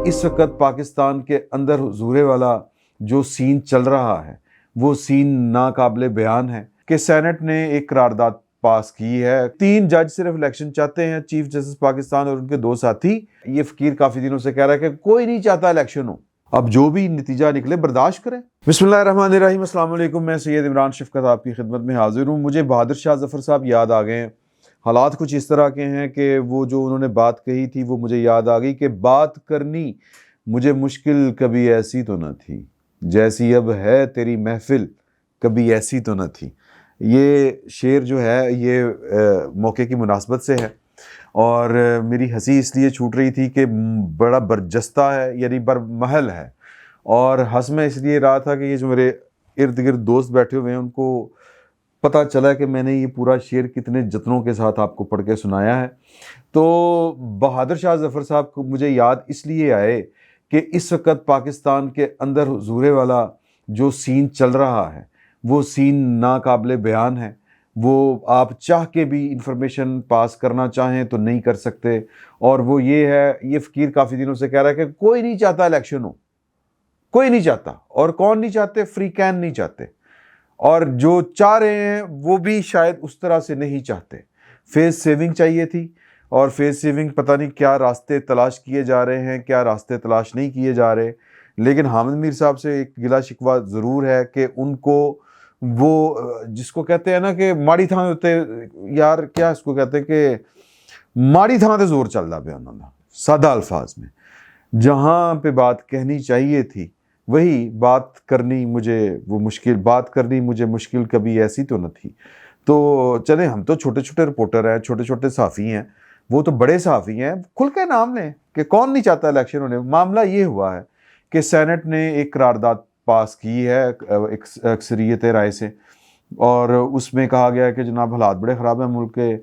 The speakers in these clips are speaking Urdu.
اس وقت پاکستان کے اندر حضور والا جو سین چل رہا ہے وہ سین ناقابل بیان ہے کہ سینٹ نے ایک قرارداد پاس کی ہے. 3 جج صرف الیکشن چاہتے ہیں، چیف جسٹس پاکستان اور ان کے 2 ساتھی. یہ فقیر کافی دنوں سے کہہ رہا ہے کہ کوئی نہیں چاہتا الیکشن ہو، اب جو بھی نتیجہ نکلے برداشت کریں. بسم اللہ الرحمن الرحیم. السلام علیکم، میں سید عمران شفقت آپ کی خدمت میں حاضر ہوں. مجھے بہادر شاہ ظفر صاحب یاد آ گئے ہیں. حالات کچھ اس طرح کے ہیں کہ وہ جو انہوں نے بات کہی تھی وہ مجھے یاد آ گئی کہ بات کرنی مجھے مشکل کبھی ایسی تو نہ تھی، جیسی اب ہے تیری محفل کبھی ایسی تو نہ تھی. یہ شعر جو ہے یہ موقع کی مناسبت سے ہے، اور میری ہنسی اس لیے چھوٹ رہی تھی کہ بڑا برجستہ ہے، یعنی برمحل ہے. اور ہنس میں اس لیے رہا تھا کہ یہ جو میرے ارد گرد دوست بیٹھے ہوئے ہیں ان کو پتہ چلا کہ میں نے یہ پورا شعر کتنے جتنوں کے ساتھ آپ کو پڑھ کے سنایا ہے. تو بہادر شاہ ظفر صاحب کو مجھے یاد اس لیے آئے کہ اس وقت پاکستان کے اندر حضور والا جو سین چل رہا ہے وہ سین ناقابل بیان ہے. وہ آپ چاہ کے بھی انفارمیشن پاس کرنا چاہیں تو نہیں کر سکتے. اور وہ یہ ہے، یہ فقیر کافی دنوں سے کہہ رہا ہے کہ کوئی نہیں چاہتا الیکشن ہو، کوئی نہیں چاہتا. اور کون نہیں چاہتے؟ فری کین نہیں چاہتے، اور جو چاہ رہے ہیں وہ بھی شاید اس طرح سے نہیں چاہتے. فیس سیونگ چاہیے تھی، اور فیس سیونگ پتہ نہیں کیا راستے تلاش کیے جا رہے ہیں، کیا راستے تلاش نہیں کیے جا رہے. لیکن حامد میر صاحب سے ایک گلا شکوہ ضرور ہے کہ ان کو وہ جس کو کہتے ہیں نا کہ ماڑی تھان ہوتے یار، کیا اس کو کہتے ہیں کہ ماڑی تھان تے زور چل رہا پہ انہوں نے. سادہ الفاظ میں جہاں پہ بات کہنی چاہیے تھی وہی بات کرنی مجھے مشکل کبھی ایسی تو نہ تھی. تو چلیں، ہم تو چھوٹے چھوٹے رپورٹر ہیں، چھوٹے چھوٹے صحافی ہیں، وہ تو بڑے صحافی ہیں. کھل کے نام لیں کہ کون نہیں چاہتا الیکشن ہونے. معاملہ یہ ہوا ہے کہ سینٹ نے ایک قرارداد پاس کی ہے اکثریت رائے سے، اور اس میں کہا گیا ہے کہ جناب حالات بڑے خراب ہیں ملک کے.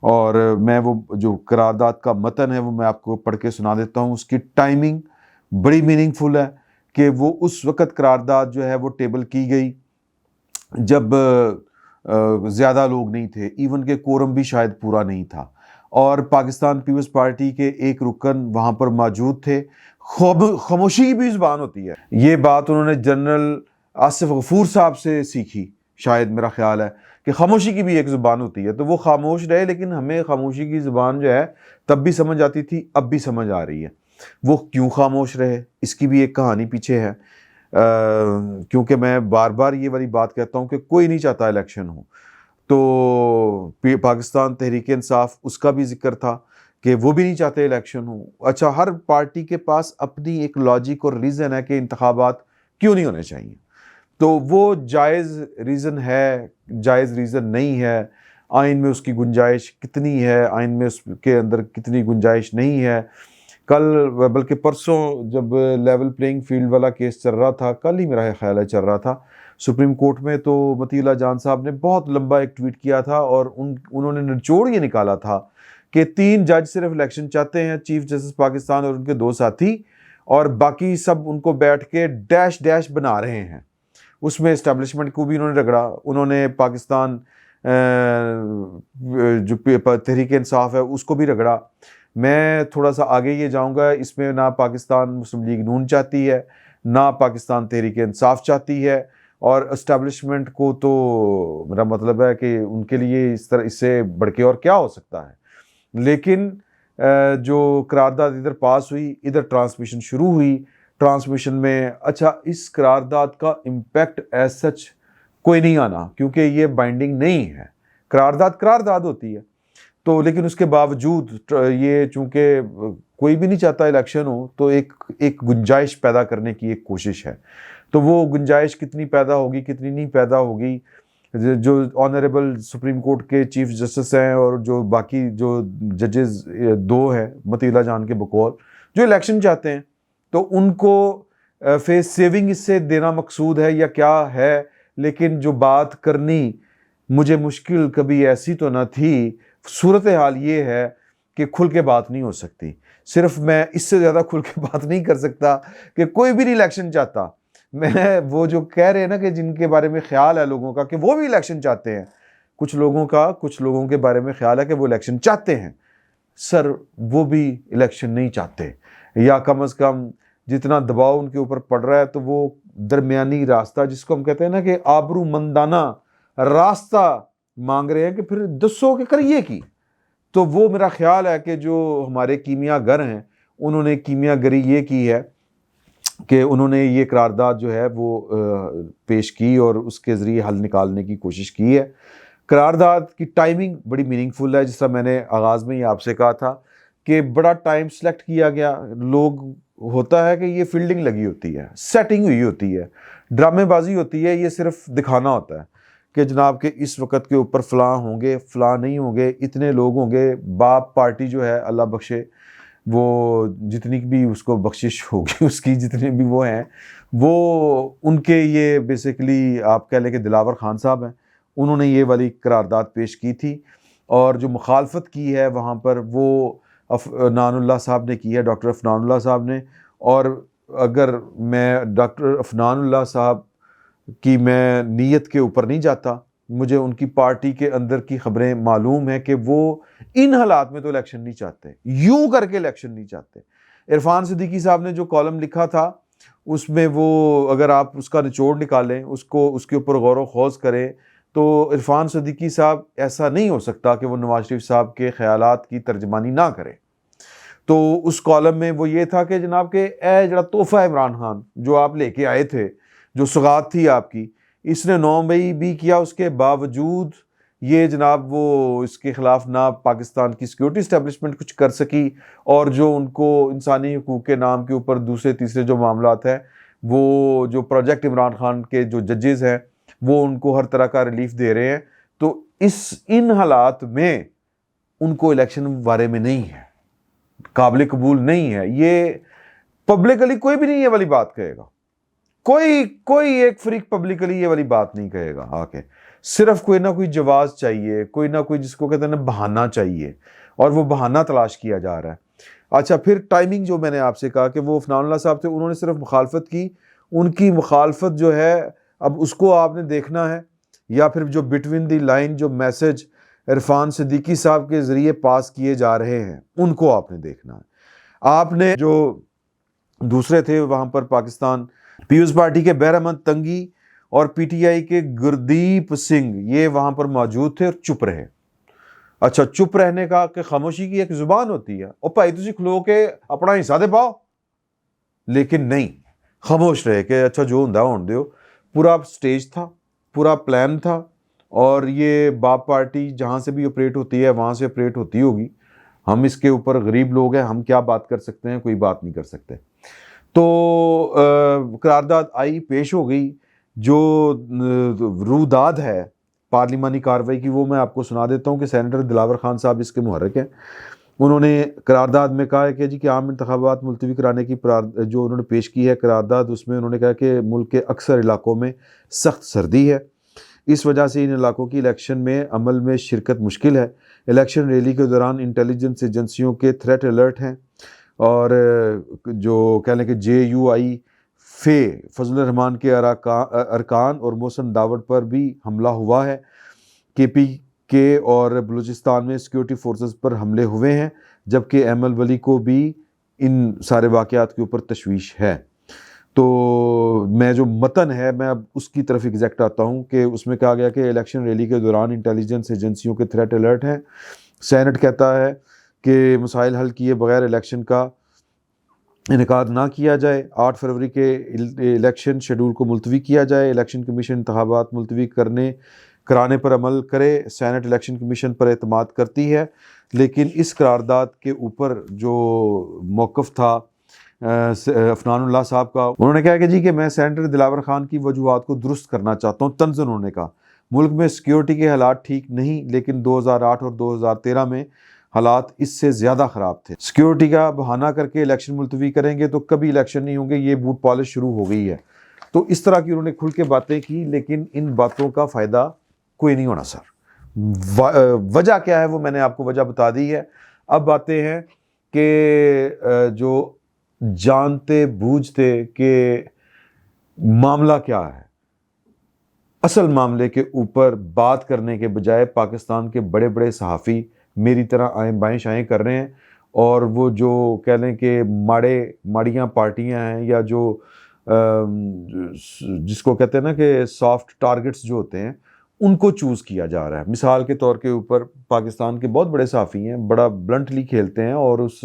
اور میں وہ جو قرارداد کا متن ہے وہ میں آپ کو پڑھ کے سنا دیتا ہوں. اس کی ٹائمنگ بڑی میننگ فل ہے کہ وہ اس وقت قرارداد جو ہے وہ ٹیبل کی گئی جب زیادہ لوگ نہیں تھے، ایون کہ کورم بھی شاید پورا نہیں تھا، اور پاکستان پیپلز پارٹی کے ایک رکن وہاں پر موجود تھے. خاموشی کی بھی زبان ہوتی ہے. یہ بات انہوں نے جنرل آصف غفور صاحب سے سیکھی، شاید میرا خیال ہے کہ خاموشی کی بھی ایک زبان ہوتی ہے. تو وہ خاموش رہے، لیکن ہمیں خاموشی کی زبان جو ہے تب بھی سمجھ آتی تھی، اب بھی سمجھ آ رہی ہے. وہ کیوں خاموش رہے، اس کی بھی ایک کہانی پیچھے ہے. کیونکہ میں بار بار یہ والی بات کہتا ہوں کہ کوئی نہیں چاہتا الیکشن ہو. تو پاکستان تحریک انصاف، اس کا بھی ذکر تھا کہ وہ بھی نہیں چاہتے الیکشن ہو. اچھا، ہر پارٹی کے پاس اپنی ایک لاجک اور ریزن ہے کہ انتخابات کیوں نہیں ہونے چاہیے. تو وہ جائز ریزن ہے، جائز ریزن نہیں ہے. آئین میں اس کی گنجائش کتنی ہے، آئین میں اس کے اندر کتنی گنجائش نہیں ہے. کل بلکہ پرسوں جب لیول پلینگ فیلڈ والا کیس چل رہا تھا، کل ہی میرا خیال ہے چل رہا تھا سپریم کورٹ میں، تو مطیع اللہ جان صاحب نے بہت لمبا ایک ٹویٹ کیا تھا، اور انہوں نے نچوڑ یہ نکالا تھا کہ 3 جج صرف الیکشن چاہتے ہیں، چیف جسٹس پاکستان اور ان کے 2 ساتھی، اور باقی سب ان کو بیٹھ کے ڈیش ڈیش بنا رہے ہیں. اس میں اسٹیبلشمنٹ کو بھی انہوں نے رگڑا. انہوں نے پاکستان جو تحریک انصاف ہے اس کو بھی رگڑا. میں تھوڑا سا آگے یہ جاؤں گا. اس میں نہ پاکستان مسلم لیگ نون چاہتی ہے، نہ پاکستان تحریک انصاف چاہتی ہے، اور اسٹیبلشمنٹ کو تو میرا مطلب ہے کہ ان کے لیے اس سے بڑھ کے اور کیا ہو سکتا ہے. لیکن جو قرارداد ادھر پاس ہوئی، ادھر ٹرانسمیشن شروع ہوئی. ٹرانسمیشن میں اچھا اس قرارداد کا امپیکٹ ایز سچ کوئی نہیں آنا، کیونکہ یہ بائنڈنگ نہیں ہے. قرارداد ہوتی ہے. تو لیکن اس کے باوجود یہ چونکہ کوئی بھی نہیں چاہتا الیکشن ہو، تو ایک گنجائش پیدا کرنے کی ایک کوشش ہے. تو وہ گنجائش کتنی پیدا ہوگی، کتنی نہیں پیدا ہوگی، جو آنریبل سپریم کورٹ کے چیف جسٹس ہیں اور جو باقی جو ججز 2 ہیں مطیع اللہ جان کے بقول جو الیکشن چاہتے ہیں، تو ان کو فیس سیونگ اس سے دینا مقصود ہے یا کیا ہے. لیکن جو بات کرنی مجھے مشکل کبھی ایسی تو نہ تھی، صورتحال یہ ہے کہ کھل کے بات نہیں ہو سکتی. صرف میں اس سے زیادہ کھل کے بات نہیں کر سکتا کہ کوئی بھی نہیں الیکشن چاہتا. میں وہ جو کہہ رہے ہیں نا کہ جن کے بارے میں خیال ہے لوگوں کا کہ وہ بھی الیکشن چاہتے ہیں، کچھ لوگوں کے بارے میں خیال ہے کہ وہ الیکشن چاہتے ہیں، سر وہ بھی الیکشن نہیں چاہتے، یا کم از کم جتنا دباؤ ان کے اوپر پڑ رہا ہے تو وہ درمیانی راستہ جس کو ہم کہتے ہیں نا کہ آبرو مندانہ راستہ مانگ رہے ہیں کہ پھر دسو کہ کریے کی. تو وہ میرا خیال ہے کہ جو ہمارے کیمیا گر ہیں انہوں نے کیمیا گری یہ کی ہے کہ انہوں نے یہ قرارداد جو ہے وہ پیش کی اور اس کے ذریعے حل نکالنے کی کوشش کی ہے. قرارداد کی ٹائمنگ بڑی میننگ فل ہے، جس طرح میں نے آغاز میں ہی آپ سے کہا تھا کہ بڑا ٹائم سلیکٹ کیا گیا. لوگ ہوتا ہے کہ یہ فیلڈنگ لگی ہوتی ہے، سیٹنگ ہوئی ہوتی ہے، ڈرامے بازی ہوتی ہے، یہ صرف دکھانا ہوتا ہے کہ جناب کہ اس وقت کے اوپر فلاں ہوں گے، فلاں نہیں ہوں گے، اتنے لوگ ہوں گے. باپ پارٹی جو ہے اللہ بخشے، وہ جتنی بھی اس کو بخشش ہوگی اس کی، جتنے بھی وہ ہیں، وہ ان کے یہ بیسیکلی آپ کہہ لیں کہ دلاور خان صاحب ہیں، انہوں نے یہ والی قرارداد پیش کی تھی. اور جو مخالفت کی ہے وہاں پر وہ افنان اللہ صاحب نے کی ہے، ڈاکٹر افنان اللہ صاحب نے. اور اگر میں ڈاکٹر افنان اللہ صاحب کی میں نیت کے اوپر نہیں جاتا، مجھے ان کی پارٹی کے اندر کی خبریں معلوم ہیں کہ وہ ان حالات میں تو الیکشن نہیں چاہتے، یوں کر کے الیکشن نہیں چاہتے. عرفان صدیقی صاحب نے جو کالم لکھا تھا اس میں وہ اگر آپ اس کا نچوڑ نکالیں، اس کے اوپر غور و خوض کریں، تو عرفان صدیقی صاحب ایسا نہیں ہو سکتا کہ وہ نواز شریف صاحب کے خیالات کی ترجمانی نہ کرے. تو اس کالم میں وہ یہ تھا کہ جناب کہ اے جڑا تحفہ عمران خان جو آپ لے کے آئے تھے، جو سوغات تھی آپ کی، اس نے 9 مئی بھی کیا، اس کے باوجود یہ جناب وہ اس کے خلاف نہ پاکستان کی سیکیورٹی اسٹیبلشمنٹ کچھ کر سکی، اور جو ان کو انسانی حقوق کے نام کے اوپر دوسرے تیسرے جو معاملات ہیں، وہ جو پروجیکٹ عمران خان کے جو ججز ہیں وہ ان کو ہر طرح کا ریلیف دے رہے ہیں. تو ان حالات میں ان کو الیکشن بارے میں نہیں ہے، قابل قبول نہیں ہے. یہ پبلکلی کوئی بھی نہیں یہ والی بات کہے گا، کوئی ایک فریق پبلکلی یہ والی بات نہیں کہے گا. آ کے صرف کوئی نہ کوئی جواز چاہیے، کوئی نہ کوئی جس کو کہتے ہیں نا بہانہ چاہیے، اور وہ بہانہ تلاش کیا جا رہا ہے. اچھا، پھر ٹائمنگ جو میں نے آپ سے کہا کہ وہ افنان اللہ صاحب تھے، انہوں نے صرف مخالفت کی. ان کی مخالفت جو ہے اب اس کو آپ نے دیکھنا ہے، یا پھر جو بٹوین دی لائن جو میسج عرفان صدیقی صاحب کے ذریعے پاس کیے جا رہے ہیں ان کو آپ نے دیکھنا ہے. آپ نے جو دوسرے تھے وہاں پر پاکستان پیپلز پارٹی کے بہرحمد تنگی اور پی ٹی آئی کے گردیپ سنگھ، یہ وہاں پر موجود تھے اور چپ رہے. اچھا، چپ رہنے کا کہ خاموشی کی ایک زبان ہوتی ہے، او بھائی تسی کھلو کے اپنا حصہ دے پاؤ، لیکن نہیں، خاموش رہے کہ اچھا جو ہوندا ہون دیو. پورا سٹیج تھا، پورا پلان تھا، اور یہ باپ پارٹی جہاں سے بھی آپریٹ ہوتی ہے وہاں سے آپریٹ ہوتی ہوگی. ہم اس کے اوپر غریب لوگ ہیں، ہم کیا بات کر سکتے ہیں؟ کوئی بات نہیں کر سکتے. تو قرارداد آئی، پیش ہو گئی. جو روداد ہے پارلیمانی کارروائی کی وہ میں آپ کو سنا دیتا ہوں کہ سینیٹر دلاور خان صاحب اس کے محرک ہیں. انہوں نے قرارداد میں کہا ہے کہ جی کہ عام انتخابات ملتوی کرانے کی جو انہوں نے پیش کی ہے قرارداد، اس میں انہوں نے کہا کہ ملک کے اکثر علاقوں میں سخت سردی ہے، اس وجہ سے ان علاقوں کی الیکشن میں عمل میں شرکت مشکل ہے. الیکشن ریلی کے دوران انٹیلیجنس ایجنسیوں کے تھریٹ الرٹ ہیں، اور جو کہہ لیں کہ JUI فضل الرحمان کے ارکان اور محسن داوڑ پر بھی حملہ ہوا ہے. KPK اور بلوچستان میں سیکیورٹی فورسز پر حملے ہوئے ہیں، جبکہ ایمل ولی کو بھی ان سارے واقعات کے اوپر تشویش ہے. تو میں جو متن ہے میں اب اس کی طرف ایگزیکٹ آتا ہوں کہ اس میں کہا گیا کہ الیکشن ریلی کے دوران انٹیلیجنس ایجنسیوں کے تھریٹ الرٹ ہیں. سینٹ کہتا ہے کہ مسائل حل کیے بغیر الیکشن کا انعقاد نہ کیا جائے. 8 فروری کے الیکشن شیڈول کو ملتوی کیا جائے. الیکشن کمیشن انتخابات ملتوی کرانے پر عمل کرے. سینٹ الیکشن کمیشن پر اعتماد کرتی ہے، لیکن اس قرارداد کے اوپر جو موقف تھا افنان اللہ صاحب کا، انہوں نے کہا کہ جی کہ میں سینیٹر دلاور خان کی وجوہات کو درست کرنا چاہتا ہوں. طنزاً انہوں نے کہا ملک میں سیکیورٹی کے حالات ٹھیک نہیں، لیکن 2008 اور 2013 میں حالات اس سے زیادہ خراب تھے. سیکیورٹی کا بہانہ کر کے الیکشن ملتوی کریں گے تو کبھی الیکشن نہیں ہوں گے، یہ بوٹ پالش شروع ہو گئی ہے. تو اس طرح کی انہوں نے کھل کے باتیں کی، لیکن ان باتوں کا فائدہ کوئی نہیں ہونا سر. وجہ کیا ہے وہ میں نے آپ کو وجہ بتا دی ہے. اب باتیں ہیں کہ جو جانتے بوجھتے کہ معاملہ کیا ہے، اصل معاملے کے اوپر بات کرنے کے بجائے پاکستان کے بڑے بڑے صحافی میری طرح آئیں بائیں شائیں کر رہے ہیں، اور وہ جو کہہ لیں کہ ماڑیاں پارٹیاں ہیں، یا جو جس کو کہتے ہیں نا کہ سافٹ ٹارگٹس جو ہوتے ہیں، ان کو چوز کیا جا رہا ہے۔ مثال کے طور کے اوپر پاکستان کے بہت بڑے صحافی ہیں، بڑا بلنٹلی کھیلتے ہیں، اور اس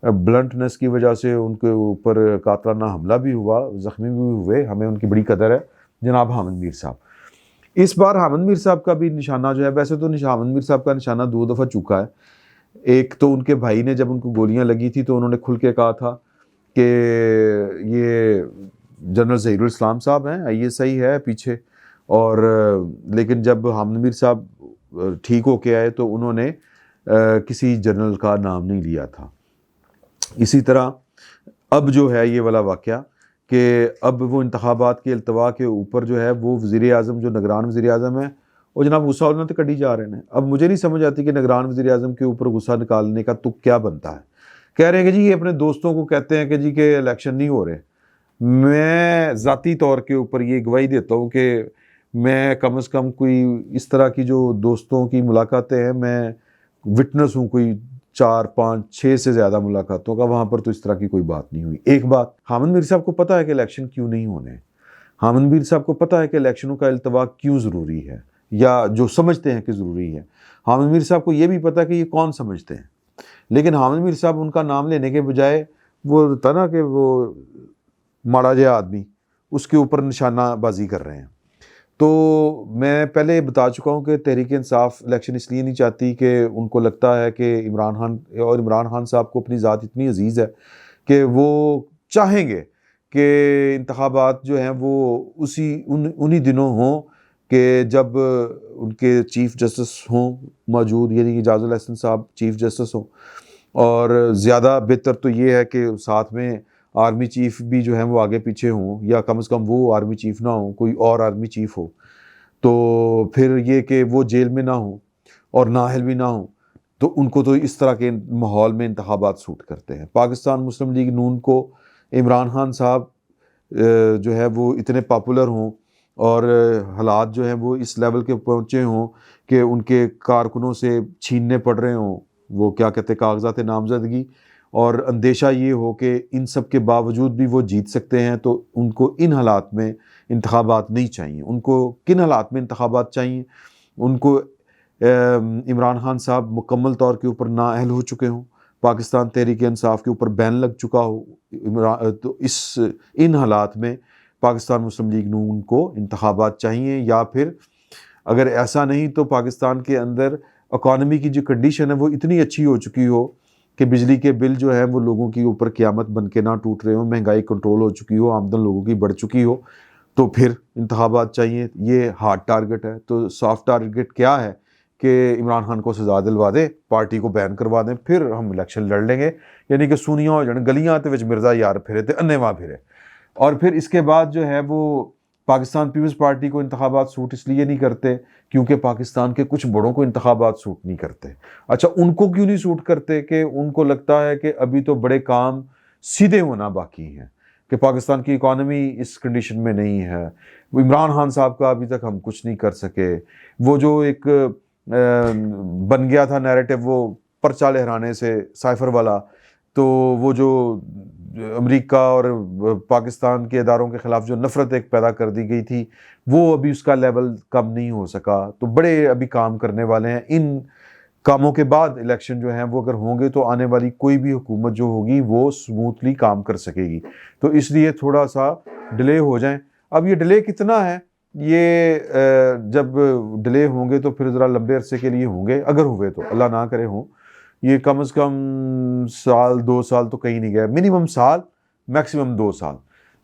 بلنٹنس کی وجہ سے ان کے اوپر قاتلانہ حملہ بھی ہوا، زخمی بھی ہوئے، ہمیں ان کی بڑی قدر ہے، جناب حامد میر صاحب۔ اس بار حامد میر صاحب کا بھی نشانہ جو ہے، ویسے تو حامد میر صاحب کا نشانہ 2 دفعہ چکا ہے۔ ایک تو ان کے بھائی نے جب ان کو گولیاں لگی تھی تو انہوں نے کھل کے کہا تھا کہ یہ جنرل ظہیر الاسلام صاحب ہیں، ISI ہے پیچھے، اور لیکن جب حامد میر صاحب ٹھیک ہو کے آئے تو انہوں نے کسی جنرل کا نام نہیں لیا تھا۔ اسی طرح اب جو ہے یہ والا واقعہ کہ اب وہ انتخابات کے التوا کے اوپر جو ہے وہ وزیر اعظم جو نگران وزیر اعظم ہے وہ جناب غصہ ہونا تو کڈی جا رہے ہیں۔ اب مجھے نہیں سمجھ آتی کہ نگران وزیر اعظم کے اوپر غصہ نکالنے کا تو کیا بنتا ہے۔ کہہ رہے ہیں کہ جی یہ اپنے دوستوں کو کہتے ہیں کہ جی کہ الیکشن نہیں ہو رہے۔ میں ذاتی طور کے اوپر یہ گواہی دیتا ہوں کہ میں کم از کم کوئی اس طرح کی جو دوستوں کی ملاقاتیں ہیں، میں وٹنس ہوں کوئی 4 5 6 سے زیادہ ملاقاتوں کا، وہاں پر تو اس طرح کی کوئی بات نہیں ہوئی۔ ایک بات، حامد میر صاحب کو پتہ ہے کہ الیکشن کیوں نہیں ہونے، حامد میر صاحب کو پتہ ہے کہ الیکشنوں کا التوا کیوں ضروری ہے، یا جو سمجھتے ہیں کہ ضروری ہے۔ حامد میر صاحب کو یہ بھی پتہ ہے کہ یہ کون سمجھتے ہیں، لیکن حامد میر صاحب ان کا نام لینے کے بجائے وہ تھا نا کہ وہ ماڑا جہا آدمی، اس کے اوپر نشانہ بازی کر رہے ہیں۔ تو میں پہلے بتا چکا ہوں کہ تحریک انصاف الیکشن اس لیے نہیں چاہتی کہ ان کو لگتا ہے کہ عمران خان صاحب کو اپنی ذات اتنی عزیز ہے کہ وہ چاہیں گے کہ انتخابات جو ہیں وہ انہی دنوں ہوں کہ جب ان کے چیف جسٹس ہوں موجود، یعنی اعجاز الحسن صاحب چیف جسٹس ہوں، اور زیادہ بہتر تو یہ ہے کہ ساتھ میں آرمی چیف بھی جو ہیں وہ آگے پیچھے ہوں، یا کم از کم وہ آرمی چیف نہ ہوں، کوئی اور آرمی چیف ہو، تو پھر یہ کہ وہ جیل میں نہ ہوں اور نااہل بھی نہ ہوں، تو ان کو تو اس طرح کے ماحول میں انتخابات سوٹ کرتے ہیں۔ پاکستان مسلم لیگ نون کو عمران خان صاحب جو ہے وہ اتنے پاپولر ہوں اور حالات جو ہیں وہ اس لیول کے پہنچے ہوں کہ ان کے کارکنوں سے چھیننے پڑ رہے ہوں وہ کیا کہتے کاغذات نامزدگی، اور اندیشہ یہ ہو کہ ان سب کے باوجود بھی وہ جیت سکتے ہیں، تو ان کو ان حالات میں انتخابات نہیں چاہیے۔ ان کو کن حالات میں انتخابات چاہیے؟ ان کو عمران خان صاحب مکمل طور کے اوپر نااہل ہو چکے ہوں، پاکستان تحریک انصاف کے اوپر بین لگ چکا ہو، تو ان حالات میں پاکستان مسلم لیگ نون کو انتخابات چاہیے، یا پھر اگر ایسا نہیں تو پاکستان کے اندر اکانومی کی جو کنڈیشن ہے وہ اتنی اچھی ہو چکی ہو کہ بجلی کے بل جو ہیں وہ لوگوں کے اوپر قیامت بن کے نہ ٹوٹ رہے ہوں، مہنگائی کنٹرول ہو چکی ہو، آمدن لوگوں کی بڑھ چکی ہو، تو پھر انتخابات چاہیے۔ یہ ہارڈ ٹارگٹ ہے۔ تو سافٹ ٹارگٹ کیا ہے کہ عمران خان کو سزا دلوا دیں، پارٹی کو بین کروا دیں، پھر ہم الیکشن لڑ لیں گے، یعنی کہ سونیاں ہو جان گلیاں تے وچ مرزا یار پھرے تے انے واں پھرے۔ اور پھر اس کے بعد جو ہے وہ پاکستان پیپلز پارٹی کو انتخابات سوٹ اس لیے نہیں کرتے کیونکہ پاکستان کے کچھ بڑوں کو انتخابات سوٹ نہیں کرتے۔ اچھا ان کو کیوں نہیں سوٹ کرتے؟ کہ ان کو لگتا ہے کہ ابھی تو بڑے کام سیدھے ہونا باقی ہیں، کہ پاکستان کی اکانومی اس کنڈیشن میں نہیں ہے، عمران خان صاحب کا ابھی تک ہم کچھ نہیں کر سکے۔ وہ جو ایک بن گیا تھا نیریٹو وہ پرچہ لہرانے سے سائفر والا، تو وہ جو امریکہ اور پاکستان کے اداروں کے خلاف جو نفرت ایک پیدا کر دی گئی تھی، وہ ابھی اس کا لیول کم نہیں ہو سکا۔ تو بڑے ابھی کام کرنے والے ہیں۔ ان کاموں کے بعد الیکشن جو ہیں وہ اگر ہوں گے تو آنے والی کوئی بھی حکومت جو ہوگی وہ سموتھلی کام کر سکے گی۔ تو اس لیے تھوڑا سا ڈیلے ہو جائیں۔ اب یہ ڈیلے کتنا ہے، یہ جب ڈیلے ہوں گے تو پھر ذرا لمبے عرصے کے لیے ہوں گے، اگر ہوئے تو اللہ نہ کرے ہوں، یہ کم از کم 1 2 سال تو کہیں نہیں گئے، منیمم سال میکسیمم 2 سال،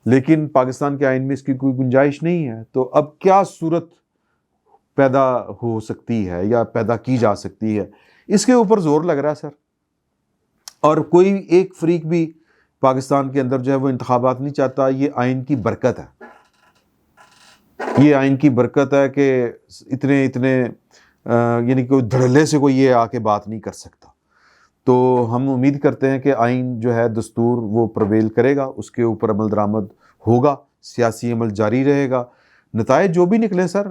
لیکن پاکستان کے آئین میں اس کی کوئی گنجائش نہیں ہے۔ تو اب کیا صورت پیدا ہو سکتی ہے یا پیدا کی جا سکتی ہے، اس کے اوپر زور لگ رہا ہے سر۔ اور کوئی ایک فریق بھی پاکستان کے اندر جو ہے وہ انتخابات نہیں چاہتا۔ یہ آئین کی برکت ہے، یہ آئین کی برکت ہے کہ اتنے یعنی کوئی دھڑلے سے کوئی یہ آ کے بات نہیں کر سکتا۔ تو ہم امید کرتے ہیں کہ آئین جو ہے دستور وہ پرویل کرے گا، اس کے اوپر عمل درآمد ہوگا، سیاسی عمل جاری رہے گا۔ نتائج جو بھی نکلے سر،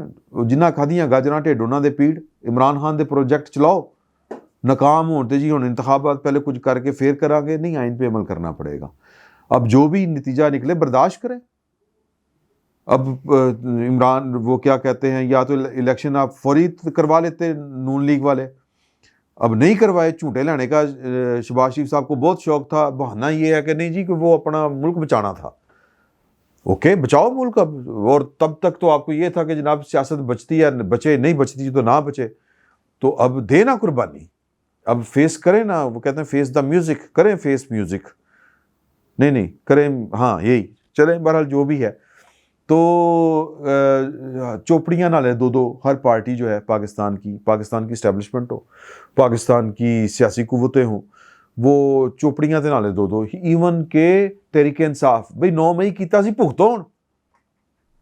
جنہ کھادیاں گاجراں ٹھڈ انہاں دے پیڑ، عمران خان دے پروجیکٹ چلاؤ، ناکام ہوتے جی ہوں انتخابات پہلے کچھ کر کے پھر کریں گے، نہیں، آئین پہ عمل کرنا پڑے گا. اب جو بھی نتیجہ نکلے برداشت کریں. اب عمران وہ کیا کہتے ہیں، یا تو الیکشن آپ فوری کروا لیتے نون لیگ والے، اب نہیں کروائے. جھوٹے لانے کا شہباز شریف صاحب کو بہت شوق تھا، بہانہ یہ ہے کہ نہیں جی کہ وہ اپنا ملک بچانا تھا. اوکے، بچاؤ ملک اب، اور تب تک تو آپ کو یہ تھا کہ جناب سیاست بچتی ہے بچے، نہیں بچتی تو نہ بچے. تو اب دے نا قربانی، اب فیس کریں نا، وہ کہتے ہیں فیس دا میوزک، کریں فیس میوزک، نہیں کریں، ہاں یہی چلیں. بہرحال جو بھی ہے، تو چوپڑیاں نہ لے دو ہر پارٹی جو ہے پاکستان کی اسٹیبلشمنٹ ہو، پاکستان کی سیاسی قوتیں ہوں، وہ چوپڑیاں تے نہ لے دو. ایون کہ تحریک انصاف بھئی 9 مئی کیتا سی بھگتو ہن،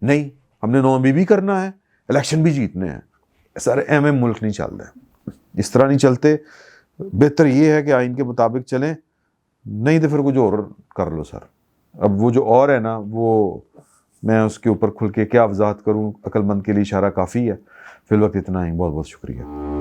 نہیں، ہم نے 9 مئی بھی کرنا ہے، الیکشن بھی جیتنے ہیں. سر ایم ملک نہیں چل رہا ہے، اس طرح نہیں چلتے. بہتر یہ ہے کہ آئین کے مطابق چلیں، نہیں تو پھر کچھ اور کر لو سر. اب وہ جو اور ہے نا، وہ میں اس کے اوپر کھل کے کیا وضاحت کروں، عقل مند کے لیے اشارہ کافی ہے. فی الوقت اتنا ہی، بہت بہت شکریہ.